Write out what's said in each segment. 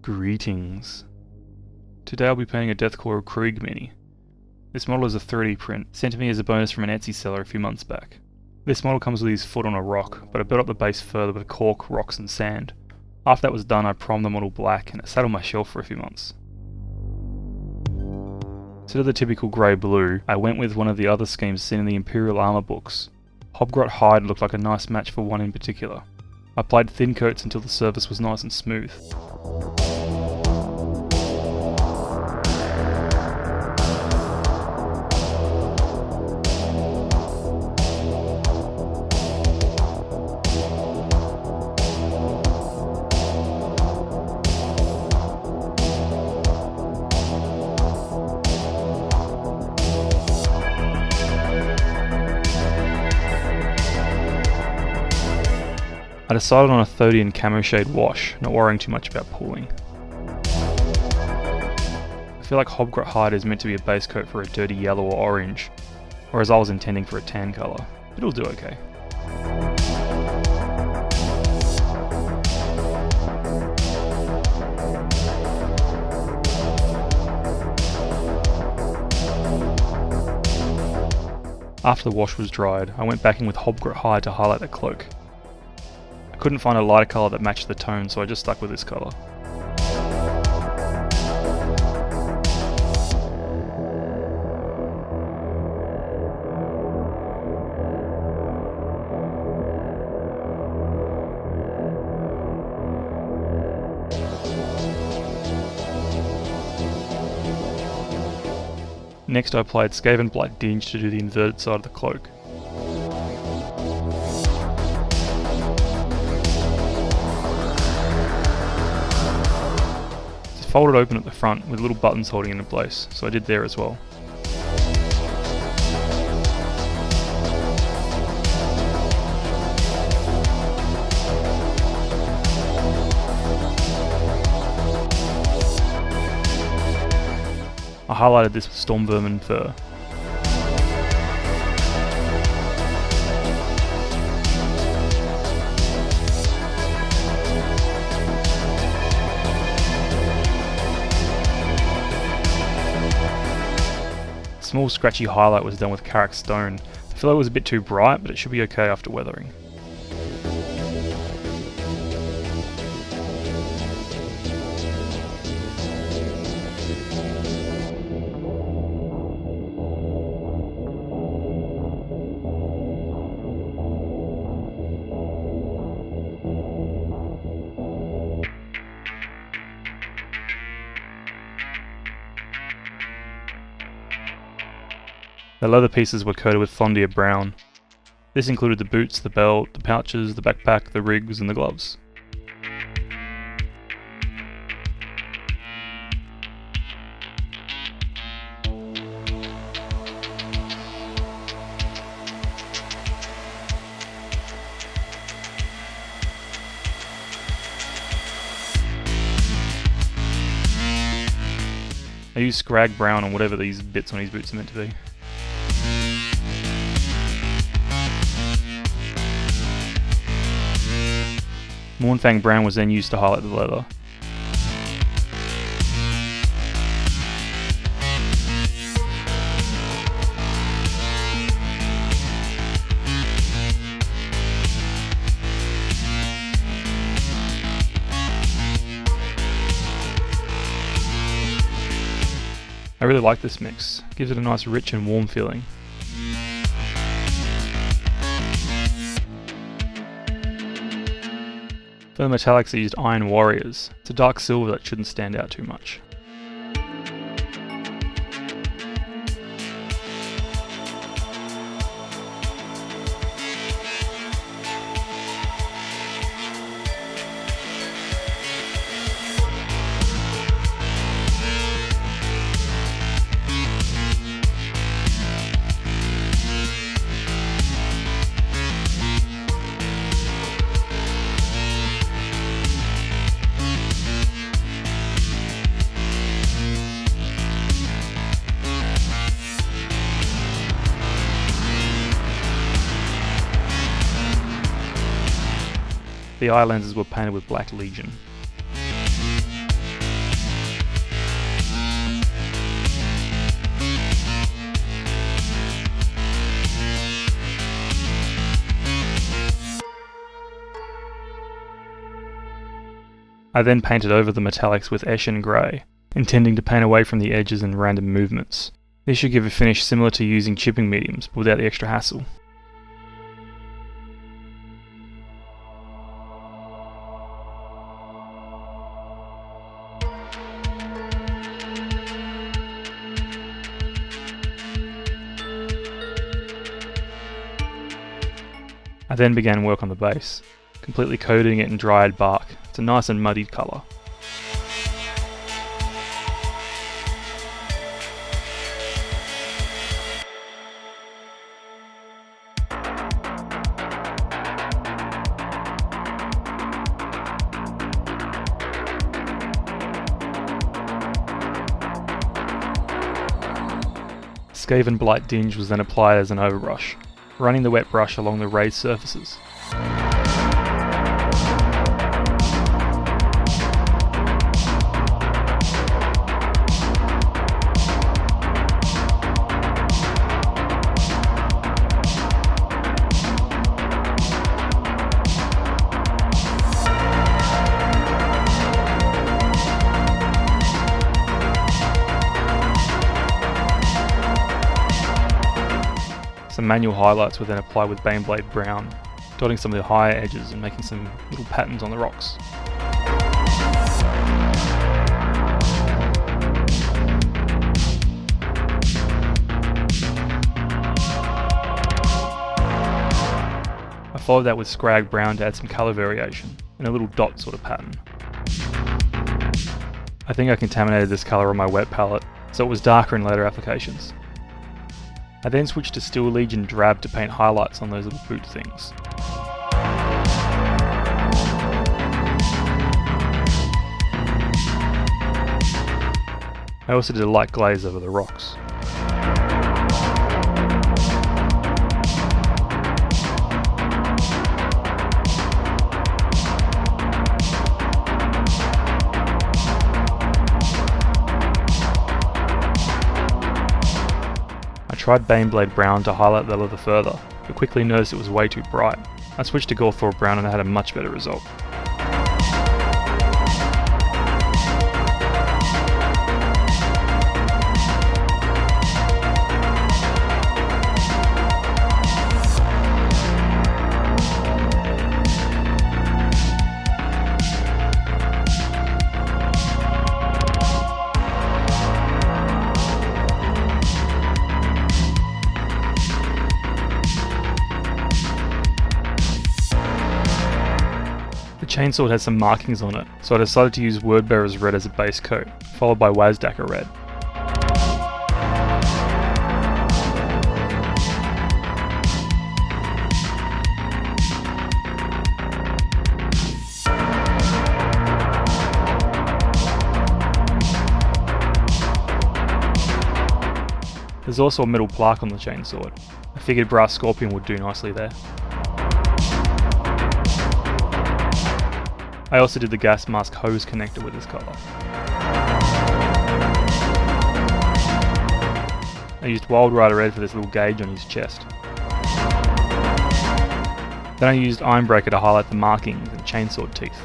Greetings. Today I'll be painting a Death Korps of Krieg mini. This model is a 3D print, sent to me as a bonus from an Etsy seller a few months back. This model comes with his foot on a rock, but I built up the base further with cork, rocks and sand. After that was done, I primed the model black and it sat on my shelf for a few months. Instead of the typical grey blue, I went with one of the other schemes seen in the Imperial Armour books. Hobgrot hide looked like a nice match for one in particular. I applied thin coats until the surface was nice and smooth. I decided on a Athonian Camoshade wash, not worrying too much about pooling. I feel like Hobgrot hide is meant to be a base coat for a dirty yellow or orange, whereas I was intending for a tan colour. It'll do okay. After the wash was dried, I went back in with Hobgrot hide to highlight the cloak. I couldn't find a lighter colour that matched the tone, so I just stuck with this colour. Next I applied Skavenblight Dinge to do the inverted side of the cloak. Folded open at the front with little buttons holding it in place, so I did there as well. I highlighted this with Stormvermin fur. Small scratchy highlight was done with Karak stone. I feel like it was a bit too bright, but it should be okay after weathering. The leather pieces were coated with Thondia brown. This included the boots, the belt, the pouches, the backpack, the rigs and the gloves. I used Skrag brown on whatever these bits on his boots are meant to be. Mournfang brown was then used to highlight the leather. I really like this mix, it gives it a nice rich and warm feeling. For the metallics I used Iron Warriors. It's a dark silver that shouldn't stand out too much. The eye lenses were painted with Black Legion. I then painted over the metallics with Eshin grey, intending to paint away from the edges and random movements. This should give a finish similar to using chipping mediums, but without the extra hassle. I then began work on the base, completely coating it in dried bark. It's a nice and muddy colour. Skavenblight Dinge was then applied as an overbrush, running the wet brush along the raised surfaces. Some manual highlights were then applied with Baneblade brown, dotting some of the higher edges and making some little patterns on the rocks. I followed that with Skrag brown to add some colour variation, and a little dot sort of pattern. I think I contaminated this colour on my wet palette, so it was darker in later applications. I then switched to Steel Legion Drab to paint highlights on those little boot things. I also did a light glaze over the rocks. I tried Baneblade brown to highlight the leather further, but quickly noticed it was way too bright. I switched to Gothor brown and I had a much better result. The chainsword has some markings on it, so I decided to use Wordbearer's red as a base coat, followed by Wazdakka red. There's also a metal plaque on the chainsword. I figured brass scorpion would do nicely there. I also did the gas mask hose connector with this colour. I used Wild Rider Red for this little gauge on his chest. Then I used Ironbreaker to highlight the markings and chainsword teeth.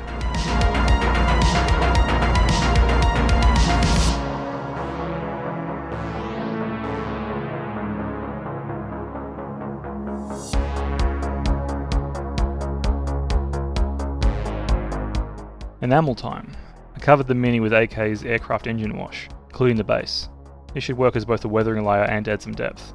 Enamel time. I covered the Mini with AK's aircraft engine wash, including the base. This should work as both a weathering layer and add some depth.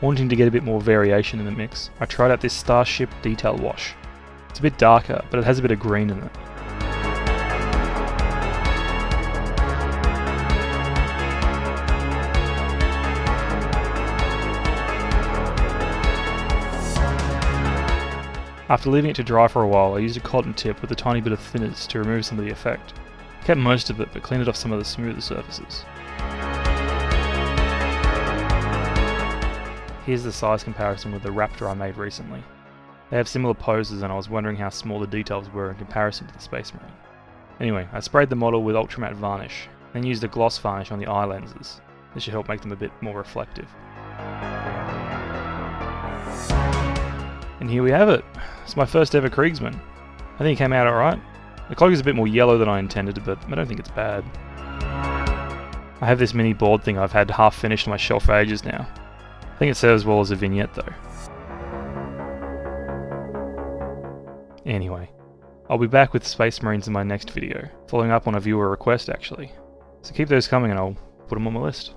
Wanting to get a bit more variation in the mix, I tried out this Starship detail wash. It's a bit darker, but it has a bit of green in it. After leaving it to dry for a while, I used a cotton tip with a tiny bit of thinners to remove some of the effect. I kept most of it, but cleaned it off some of the smoother surfaces. Here's the size comparison with the Raptor I made recently. They have similar poses and I was wondering how small the details were in comparison to the Space Marine. Anyway, I sprayed the model with ultramatte varnish, then used a gloss varnish on the eye lenses. This should help make them a bit more reflective. And here we have it. It's my first ever Kriegsman. I think it came out alright. The cloak is a bit more yellow than I intended, but I don't think it's bad. I have this mini board thing I've had half finished on my shelf for ages now. I think it serves well as a vignette though. Anyway, I'll be back with Space Marines in my next video, following up on a viewer request actually. So keep those coming and I'll put them on my list.